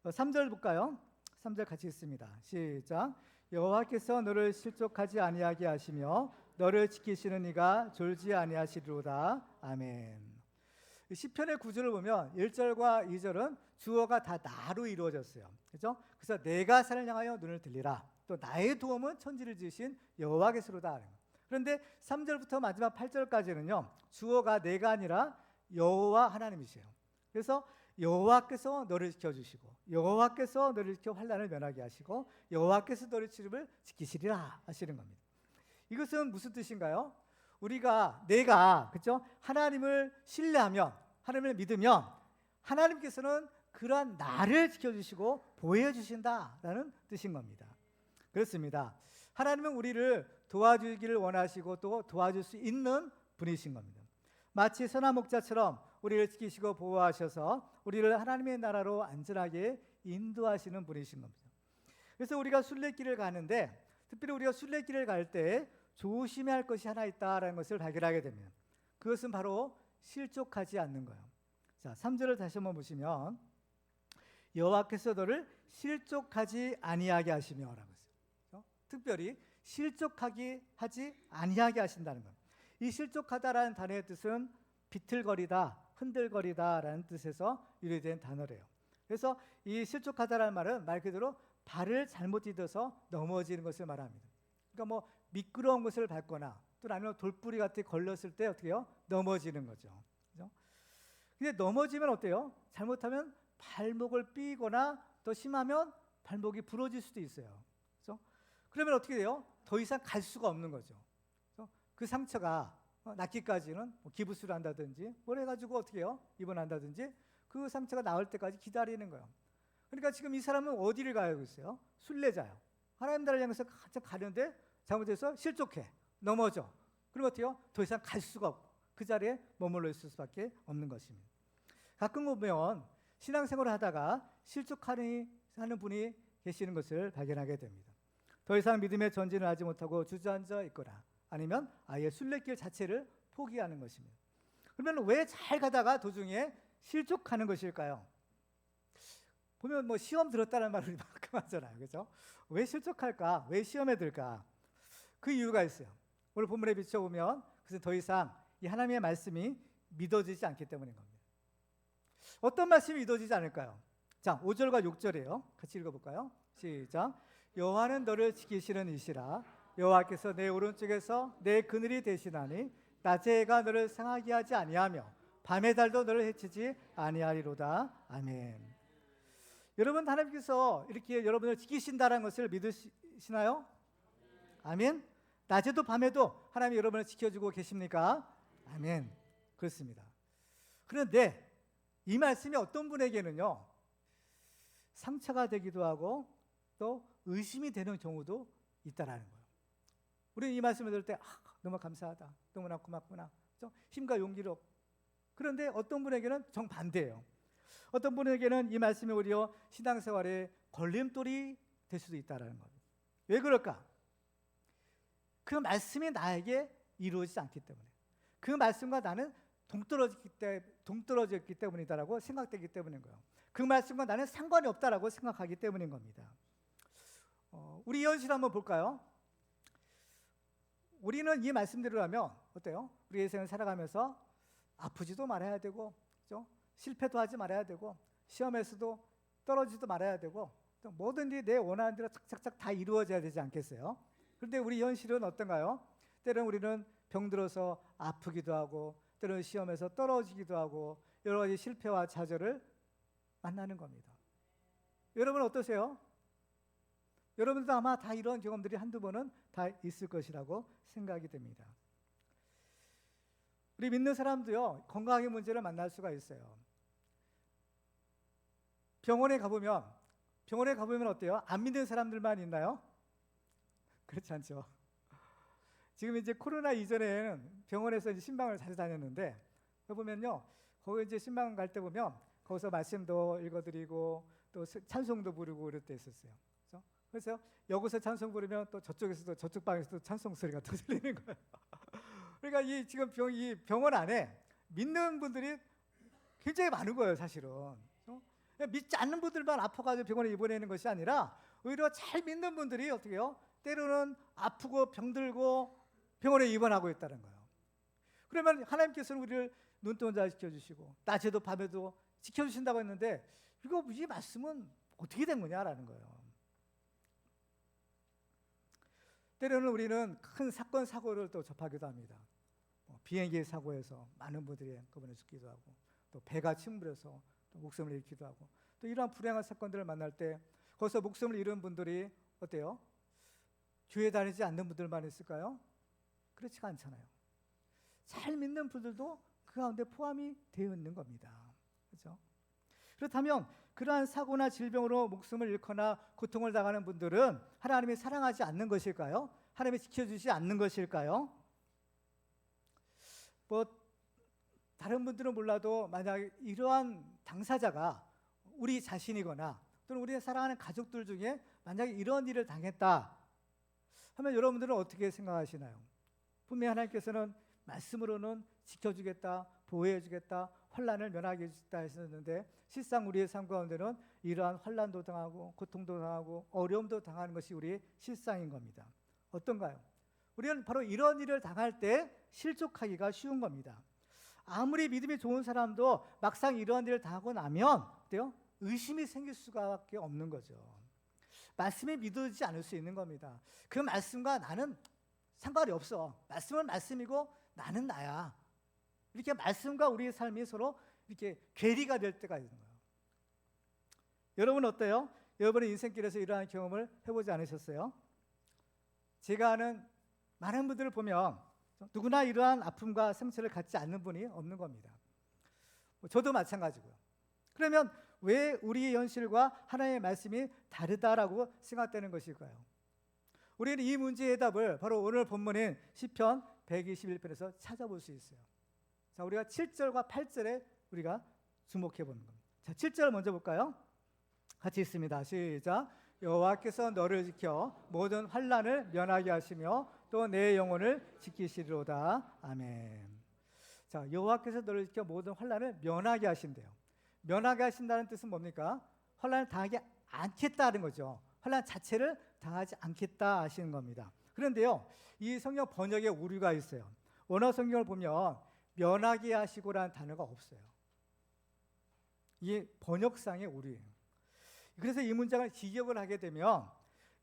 3절 볼까요? 3절 같이 읽습니다. 시작. 여호와께서 너를 실족하지 아니하게 하시며 너를 지키시는 이가 졸지 아니하시리로다. 아멘. 시편의 구절을 보면 1절과 2절은 주어가 다 나로 이루어졌어요. 그렇죠? 그래서 내가 산을 향하여 눈을 들리라. 또 나의 도움은 천지를 지으신 여호와께서로다. 그런데 3절부터 마지막 8절까지는요. 주어가 내가 아니라 여호와 하나님이세요. 그래서 여호와께서 너를 지켜주시고 여호와께서 너를 지켜 환난을 면하게 하시고 여호와께서 너를 지키시리라 하시는 겁니다. 이것은 무슨 뜻인가요? 내가 그렇죠? 하나님을 신뢰하면 하나님을 믿으면 하나님께서는 그러한 나를 지켜주시고 보호해주신다라는 뜻인 겁니다. 그렇습니다. 하나님은 우리를 도와주기를 원하시고 또 도와줄 수 있는 분이신 겁니다. 마치 선한 목자처럼 우리를 지키시고 보호하셔서 우리를 하나님의 나라로 안전하게 인도하시는 분이신 겁니다. 그래서 우리가 순례길을 가는데 특별히 우리가 순례길을 갈 때 조심해야 할 것이 하나 있다라는 것을 발견하게 됩니다. 그것은 바로 실족하지 않는 거예요. 자, 3절을 다시 한번 보시면 여호와께서 너를 실족하지 아니하게 하시며라고 했어요. 특별히 실족하게 하지 아니하게 하신다는 것. 이 실족하다라는 단어의 뜻은 비틀거리다, 흔들거리다라는 뜻에서 유래된 단어래요. 그래서 이 실족하다라는 말은 말 그대로 발을 잘못 디뎌서 넘어지는 것을 말합니다. 그러니까 뭐 미끄러운 것을 밟거나 또 아니면 돌뿌리 같은 게 걸렸을 때 어떻게 해요? 넘어지는 거죠. 그죠? 근데 넘어지면 어때요? 잘못하면 발목을 삐거나 더 심하면 발목이 부러질 수도 있어요. 그죠? 그러면 어떻게 돼요? 더 이상 갈 수가 없는 거죠. 그죠? 그 상처가 낫기까지는 뭐 기부스를 한다든지 뭘 해가지고 어떻게 해요? 입원한다든지 그 상처가 나을 때까지 기다리는 거예요. 그러니까 지금 이 사람은 어디를 가고 있어요? 순례자요. 하나님 나라를 향해서 가는데 잘못해서 실족해, 넘어져. 그럼 어때요? 더 이상 갈 수가 없고 그 자리에 머물러 있을 수밖에 없는 것입니다. 가끔 보면 신앙생활을 하다가 실족하는 분이 계시는 것을 발견하게 됩니다. 더 이상 믿음의 전진을 하지 못하고 주저앉아 있거나 아니면 아예 순례길 자체를 포기하는 것입니다. 그러면 왜 잘 가다가 도중에 실족하는 것일까요? 보면 뭐 시험 들었다는 말을 만큼 하잖아요. 그렇죠? 왜 실족할까? 왜 시험에 들까? 그 이유가 있어요. 오늘 본문에 비춰보면 그것은 더 이상 이 하나님의 말씀이 믿어지지 않기 때문인 겁니다. 어떤 말씀이 믿어지지 않을까요? 자, 5절과 6절이에요. 같이 읽어볼까요? 시작. 여호와는 너를 지키시는 이시라. 여호와께서 내 오른쪽에서 내 그늘이 되시나니 낮의 해가 너를 상하게 하지 아니하며 밤의 달도 너를 해치지 아니하리로다. 아멘. 여러분, 하나님께서 이렇게 여러분을 지키신다는 것을 믿으시나요? 아멘. 낮에도 밤에도 하나님이 여러분을 지켜주고 계십니까? 아멘. 그렇습니다. 그런데 이 말씀이 어떤 분에게는요, 상처가 되기도 하고 또 의심이 되는 경우도 있다라는 거예요. 우리는 이 말씀을 들을 때 너무 감사하다, 너무나 고맙구나, 힘과 용기로. 그런데 어떤 분에게는 정반대예요. 어떤 분에게는 이 말씀이 오히려 신앙생활의 걸림돌이 될 수도 있다는 거예요. 왜 그럴까? 그 말씀이 나에게 이루어지지 않기 때문에, 그 말씀과 나는 동떨어졌기 때문이다라고 생각되기 때문인 거예요. 그 말씀과 나는 상관이 없다라고 생각하기 때문인 겁니다. 우리 현실 한번 볼까요? 우리는 이 말씀대로라면 어때요? 우리 인생을 살아가면서 아프지도 말아야 되고, 그렇죠? 실패도 하지 말아야 되고, 시험에서도 떨어지지도 말아야 되고, 또 뭐든지 내 원하는 대로 착착착 다 이루어져야 되지 않겠어요? 그런데 우리 현실은 어떤가요? 때로는 우리는 병들어서 아프기도 하고, 때로는 시험에서 떨어지기도 하고, 여러 가지 실패와 좌절을 만나는 겁니다. 여러분 어떠세요? 여러분도 아마 다 이런 경험들이 한두 번은 다 있을 것이라고 생각이 됩니다. 우리 믿는 사람도요, 건강의 문제를 만날 수가 있어요. 병원에 가보면 어때요? 안 믿는 사람들만 있나요? 그렇지 않죠. 지금 이제 코로나 이전에는 병원에서 이제 신방을 자주 다녔는데, 보면요, 거기 이제 신방 갈 때 보면 거기서 말씀도 읽어드리고 또 찬송도 부르고 그럴 때 있었어요. 그래서 여기서 찬송 부르면 또 저쪽에서도 저쪽 방에서도 찬송 소리가 더 들리는 거예요. 그러니까 이 지금 이 병원 안에 믿는 분들이 굉장히 많은 거예요, 사실은. 믿지 않는 분들만 아파가지고 병원에 입원하는 것이 아니라 오히려 잘 믿는 분들이 어떻게 해요? 때로는 아프고 병들고 병원에 입원하고 있다는 거예요. 그러면 하나님께서는 우리를 눈동자 지켜주시고 낮에도 밤에도 지켜주신다고 했는데 이 말씀은 어떻게 된 거냐라는 거예요. 때로는 우리는 큰 사건 사고를 또 접하기도 합니다. 비행기 사고에서 많은 분들이 한꺼번에 죽기도 하고, 또 배가 침몰해서 또 목숨을 잃기도 하고, 또 이러한 불행한 사건들을 만날 때 거기서 목숨을 잃은 분들이 어때요? 교회 다니지 않는 분들만 있을까요? 그렇지가 않잖아요. 잘 믿는 분들도 그 가운데 포함이 되어 있는 겁니다. 그렇죠? 그렇다면 그러한 사고나 질병으로 목숨을 잃거나 고통을 당하는 분들은 하나님이 사랑하지 않는 것일까요? 하나님이 지켜주지 않는 것일까요? 다른 분들은 몰라도 만약 이러한 당사자가 우리 자신이거나 또는 우리의 사랑하는 가족들 중에 만약에 이런 일을 당했다 하면 여러분들은 어떻게 생각하시나요? 분명히 하나님께서는 말씀으로는 지켜주겠다, 보호해주겠다, 환난을 면하게 해주겠다 했었는데 실상 우리의 삶 가운데는 이러한 환난도 당하고 고통도 당하고 어려움도 당하는 것이 우리의 실상인 겁니다. 어떤가요? 우리는 바로 이런 일을 당할 때 실족하기가 쉬운 겁니다. 아무리 믿음이 좋은 사람도 막상 이런 일을 당하고 나면 어때요? 의심이 생길 수밖에 없는 거죠. 말씀이 믿어지지 않을 수 있는 겁니다. 그 말씀과 나는 상관이 없어. 말씀은 말씀이고 나는 나야. 이렇게 말씀과 우리의 삶이 서로 이렇게 괴리가 될 때가 있는 거예요. 여러분 어때요? 여러분의 인생길에서 이러한 경험을 해보지 않으셨어요? 제가 아는 많은 분들을 보면 누구나 이러한 아픔과 상처를 갖지 않는 분이 없는 겁니다. 저도 마찬가지고요. 그러면 왜 우리의 현실과 하나님의 말씀이 다르다라고 생각되는 것일까요? 우리는 이 문제의 답을 바로 오늘 본문인 시편 121편에서 찾아볼 수 있어요. 자, 우리가 7절과 8절에 우리가 주목해 보는 겁니다. 자, 7절 먼저 볼까요? 같이 읽습니다. 시작. 여호와께서 너를 지켜 모든 환난을 면하게 하시며 또 내 영혼을 지키시리로다. 아멘. 자, 여호와께서 너를 지켜 모든 환난을 면하게 하신대요. 면하게 하신다는 뜻은 뭡니까? 환난을 당하지 않겠다는 거죠. 환난 자체를 당하지 않겠다 하시는 겁니다. 그런데요, 이 성경 번역에 오류가 있어요. 원어 성경을 보면 면하게 하시고라는 단어가 없어요. 이게 번역상의 오류예요. 그래서 이 문장을 직역을 하게 되면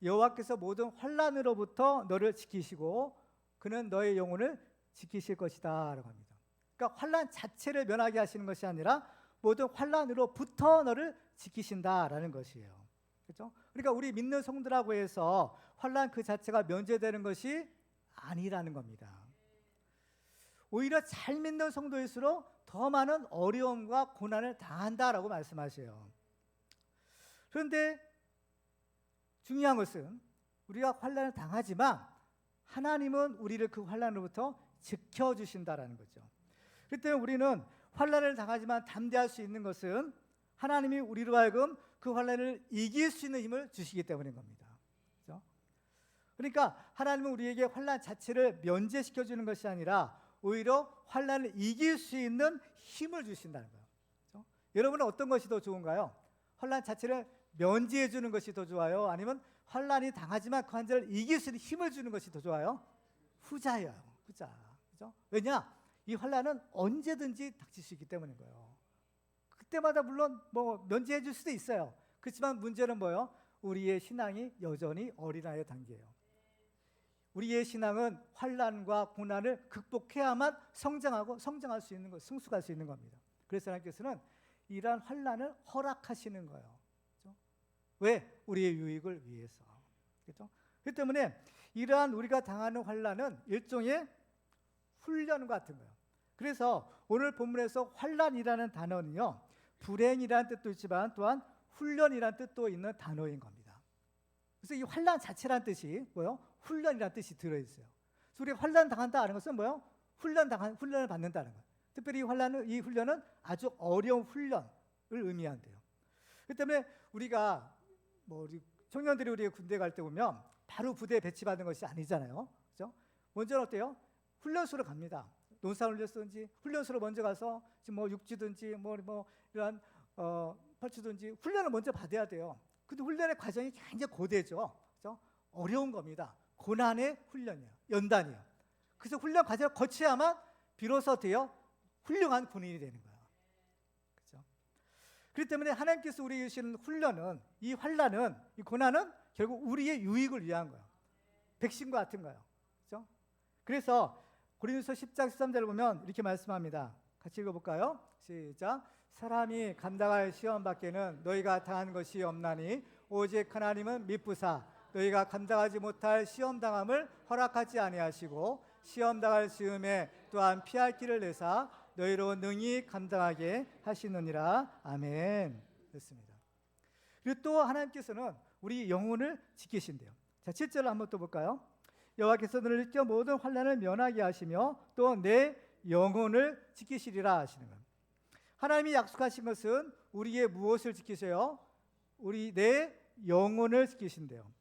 여호와께서 모든 환난으로부터 너를 지키시고 그는 너의 영혼을 지키실 것이다 라고 합니다. 그러니까 환난 자체를 면하게 하시는 것이 아니라 모든 환난으로부터 너를 지키신다라는 것이에요. 그렇죠? 그러니까 우리 믿는 성도라고 해서 환난 그 자체가 면제되는 것이 아니라는 겁니다. 오히려 잘 믿는 성도일수록 더 많은 어려움과 고난을 당한다라고 말씀하세요. 그런데 중요한 것은 우리가 환난을 당하지만 하나님은 우리를 그 환난으로부터 지켜주신다라는 거죠. 그렇기 때문에 우리는 환난을 당하지만 담대할 수 있는 것은 하나님이 우리로 하여금 그 환난을 이길 수 있는 힘을 주시기 때문인 겁니다. 그렇죠? 그러니까 하나님은 우리에게 환난 자체를 면제시켜 주는 것이 아니라 오히려 환난을 이길 수 있는 힘을 주신다는 거예요. 그렇죠? 여러분은 어떤 것이 더 좋은가요? 환난 자체를 면제해 주는 것이 더 좋아요? 아니면 환난이 당하지만 그 환난을 이길 수 있는 힘을 주는 것이 더 좋아요? 후자예요. 후자. 그렇죠? 왜냐? 이 환난은 언제든지 닥칠 수 있기 때문인 거예요. 그때마다 물론 뭐 면제해 줄 수도 있어요. 그렇지만 문제는 뭐예요? 우리의 신앙이 여전히 어린아이의 단계예요. 우리의 신앙은 환난과 고난을 극복해야만 성장할 수 있는 것, 승수할 수 있는 겁니다. 그래서 하나님께서는 이러한 환난을 허락하시는 거예요. 그렇죠? 왜? 우리의 유익을 위해서. 그렇죠? 그렇기 때문에 이러한 우리가 당하는 환난은 일종의 훈련 같은 거예요. 그래서 오늘 본문에서 환난이라는 단어는요, 불행이라는 뜻도 있지만 또한 훈련이라는 뜻도 있는 단어인 겁니다. 그래서 이 환난 자체라는 뜻이 뭐예요? 훈련이라는 뜻이 들어있어요. 그래서 우리가 환난 당한다는 것은 뭐예요? 훈련을 받는다는 거예요. 특별히 이 훈련은 아주 어려운 훈련을 의미한대요. 그렇기 때문에 우리가 우리 청년들이 우리 군대 갈 때 보면 바로 부대에 배치받는 것이 아니잖아요. 그렇죠? 먼저는 어때요? 훈련소로 갑니다. 논산훈련소든지 훈련소로 먼저 가서 지금 뭐 육지든지 뭐 이런 펄추든지 훈련을 먼저 받아야 돼요. 근데 훈련의 과정이 굉장히 고되죠. 그렇죠? 어려운 겁니다. 고난의 훈련이에요. 연단이에요. 그래서 훈련 과정을 거쳐야만 비로소 되어 훌륭한 군인이 되는 거예요. 그렇죠? 그렇기 때문에 하나님께서 우리에게 주시는 훈련은, 이 환난은, 이 고난은 결국 우리의 유익을 위한 거예요. 백신과 같은 거예요. 그렇죠? 그래서 고린도서 10장 13절을 보면 이렇게 말씀합니다. 같이 읽어볼까요? 시작. 사람이 감당할 시험 밖에는 너희가 당한 것이 없나니 오직 하나님은 미쁘사 너희가 감당하지 못할 시험 당함을 허락하지 아니하시고 시험 당할 시험에 또한 피할 길을 내사 너희로 능히 감당하게 하시느니라. 아멘. 됐습니다. 그리고 또 하나님께서는 우리 영혼을 지키신대요. 자, 7절을 한번 또 볼까요? 여호와께서 너를 지켜 모든 환난을 면하게 하시며 또 내 영혼을 지키시리라 하시는 거예요. 하나님이 약속하신 것은 우리의 무엇을 지키세요? 내 영혼을 지키신대요.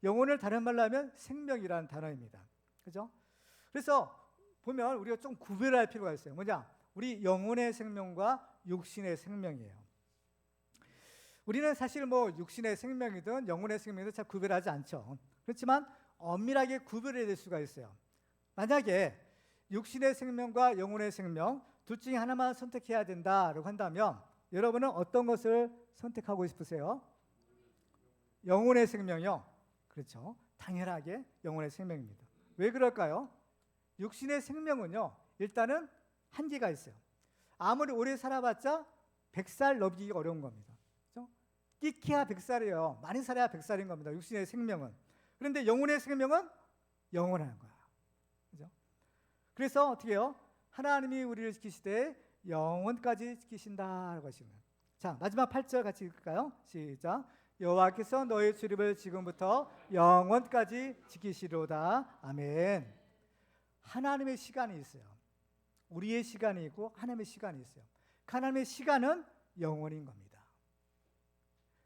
영혼을 다른 말로 하면 생명이라는 단어입니다. 그렇죠? 그래서 보면 우리가 좀 구별할 필요가 있어요. 뭐냐? 우리 영혼의 생명과 육신의 생명이에요. 우리는 사실 뭐 육신의 생명이든 영혼의 생명이든 잘 구별하지 않죠. 그렇지만 엄밀하게 구별해야 될 수가 있어요. 만약에 육신의 생명과 영혼의 생명 둘 중에 하나만 선택해야 된다라고 한다면 여러분은 어떤 것을 선택하고 싶으세요? 영혼의 생명이요. 그렇죠. 당연하게 영혼의 생명입니다. 왜 그럴까요? 육신의 생명은요, 일단은 한계가 있어요. 아무리 오래 살아봤자 100살 넘기기 어려운 겁니다. 그렇죠? 끼케야 100살이에요. 많이 살아야 100살인 겁니다. 육신의 생명은. 그런데 영혼의 생명은 영원한 거예요. 그렇죠? 그래서 어떻게 해요? 하나님이 우리를 지키시되 영원까지 지키신다라고 하시는 거예요. 자, 마지막 8절 같이 읽을까요? 시작. 여호와께서 너의 출입을 지금부터 영원까지 지키시로다. 아멘. 하나님의 시간이 있어요. 우리의 시간이 있고 하나님의 시간이 있어요. 하나님의 시간은 영원인 겁니다.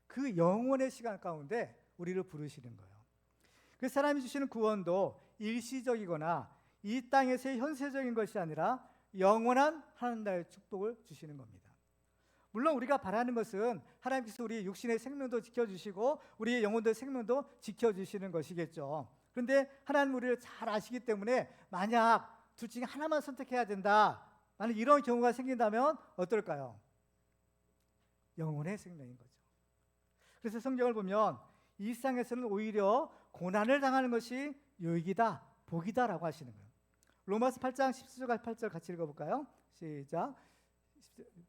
그 영원의 시간 가운데 우리를 부르시는 거예요. 그 사람이 주시는 구원도 일시적이거나 이 땅에서의 현세적인 것이 아니라 영원한 하나님 나라의 축복을 주시는 겁니다. 물론 우리가 바라는 것은 하나님께서 우리 육신의 생명도 지켜주시고 우리의 영혼의 생명도 지켜주시는 것이겠죠. 그런데 하나님 우리를 잘 아시기 때문에 만약 둘 중에 하나만 선택해야 된다, 만약 이런 경우가 생긴다면 어떨까요? 영혼의 생명인 거죠. 그래서 성경을 보면 이 세상에서는 오히려 고난을 당하는 것이 유익이다, 복이다라고 하시는 거예요. 로마서 8장 17절 8절 같이 읽어볼까요? 시작.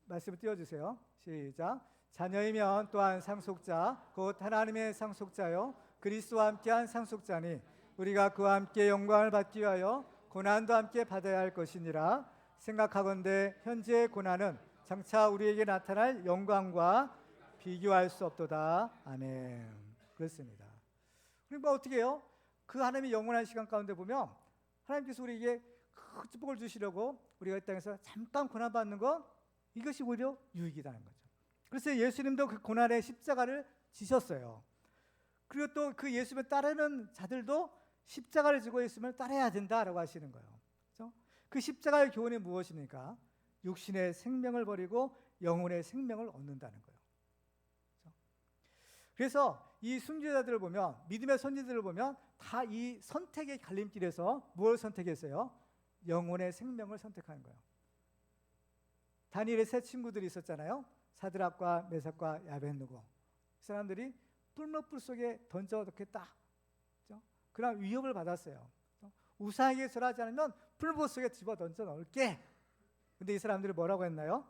말씀을 띄워주세요. 시작. 자녀이면 또한 상속자 곧 하나님의 상속자요 그리스도와 함께한 상속자니 우리가 그와 함께 영광을 받기 위하여 고난도 함께 받아야 할 것이니라. 생각하건대 현재의 고난은 장차 우리에게 나타날 영광과 비교할 수 없도다. 아멘. 그렇습니다. 그러니까 어떻게 해요? 그 하나님의 영원한 시간 가운데 보면 하나님께서 우리에게 큰 축복을 주시려고 우리가 이 땅에서 잠깐 고난받는 것, 이것이 오히려 유익이라는 거죠. 그래서 예수님도 그 고난의 십자가를 지셨어요. 그리고 또 그 예수님을 따르는 자들도 십자가를 지고 예수님을 따라야 된다라고 하시는 거예요. 그렇죠? 그 십자가의 교훈이 무엇입니까? 육신의 생명을 버리고 영혼의 생명을 얻는다는 거예요. 그렇죠? 그래서 이 순교자들을 보면, 믿음의 선지자들을 보면 다 이 선택의 갈림길에서 무엇을 선택했어요? 영혼의 생명을 선택하는 거예요. 다니엘의 세 친구들이 있었잖아요. 사드락과 메삭과 야벳느고. 그 사람들이 뿔목불 속에 던져 넣겠다. 그렇죠? 그런 위협을 받았어요. 우상에게 절하지 않으면 풀무 속에 집어 던져 넣을게. 근데 이 사람들이 뭐라고 했나요?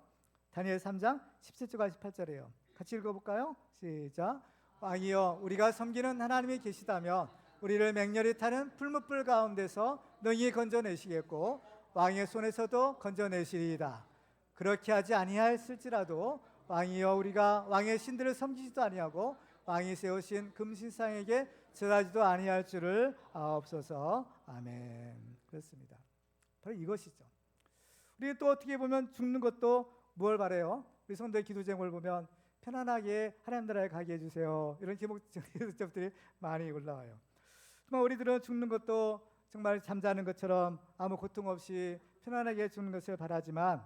다니엘 3장 17절과 18절이에요. 같이 읽어볼까요? 시작. 왕이여 우리가 섬기는 하나님이 계시다면 우리를 맹렬히 타는 풀무불 가운데서 능히 건져내시겠고 왕의 손에서도 건져내시리이다. 그렇게 하지 아니하였을지라도 왕이여 우리가 왕의 신들을 섬기지도 아니하고 왕이 세우신 금신상에게 절하지도 아니할 줄을 아옵소서. 아멘. 그렇습니다. 바로 이것이죠. 우리 또 어떻게 보면 죽는 것도 뭘 바래요? 우리 성도의 기도 제목을 보면 편안하게 하나님 나라에 가게 해주세요. 이런 제목들이 많이 올라와요. 정말 우리들은 죽는 것도 정말 잠자는 것처럼 아무 고통 없이 편안하게 죽는 것을 바라지만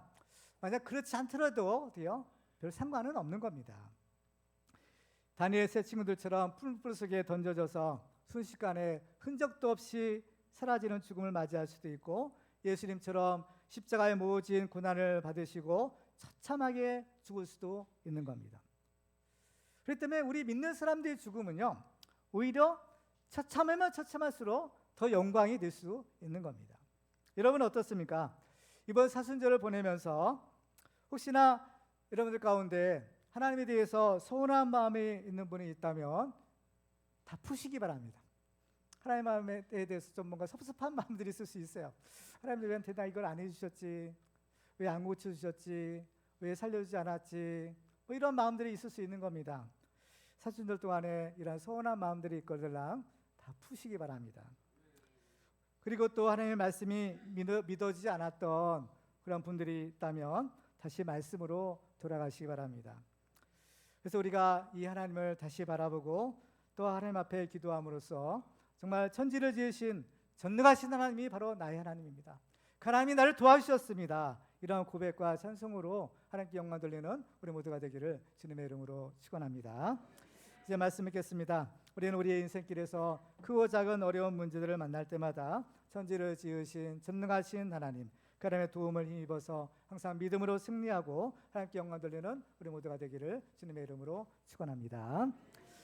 만약 그렇지 않더라도 어때요? 별 상관은 없는 겁니다. 다니엘 세 친구들처럼 풀 속에 던져져서 순식간에 흔적도 없이 사라지는 죽음을 맞이할 수도 있고 예수님처럼 십자가에 모진 고난을 받으시고 처참하게 죽을 수도 있는 겁니다. 그렇기 때문에 우리 믿는 사람들의 죽음은요 오히려 처참하면 처참할수록 더 영광이 될 수 있는 겁니다. 여러분 어떻습니까? 이번 사순절을 보내면서 혹시나 여러분들 가운데 하나님에 대해서 서운한 마음이 있는 분이 있다면 다 푸시기 바랍니다. 하나님 마음에 대해서 좀 뭔가 섭섭한 마음들이 있을 수 있어요. 하나님 우리한테 나 이걸 안 해주셨지, 왜 안 고쳐주셨지, 왜 살려주지 않았지, 뭐 이런 마음들이 있을 수 있는 겁니다. 사순절 동안에 이런 서운한 마음들이 있거들랑 다 푸시기 바랍니다. 그리고 또 하나님의 말씀이 믿어지지 않았던 그런 분들이 있다면 다시 말씀으로 돌아가시기 바랍니다. 그래서 우리가 이 하나님을 다시 바라보고 또 하나님 앞에 기도함으로써 정말 천지를 지으신 전능하신 하나님이 바로 나의 하나님입니다. 그 하나님이 나를 도와주셨습니다. 이러한 고백과 찬송으로 하나님께 영광 돌리는 우리 모두가 되기를 주님의 이름으로 축원합니다. 이제 말씀 읽겠습니다. 우리는 우리의 인생길에서 크고 작은 어려운 문제들을 만날 때마다 천지를 지으신 전능하신 하나님, 그 하나님의 도움을 힘입어서 항상 믿음으로 승리하고 하나님께 영광 돌리는 우리 모두가 되기를 주님의 이름으로 축원합니다.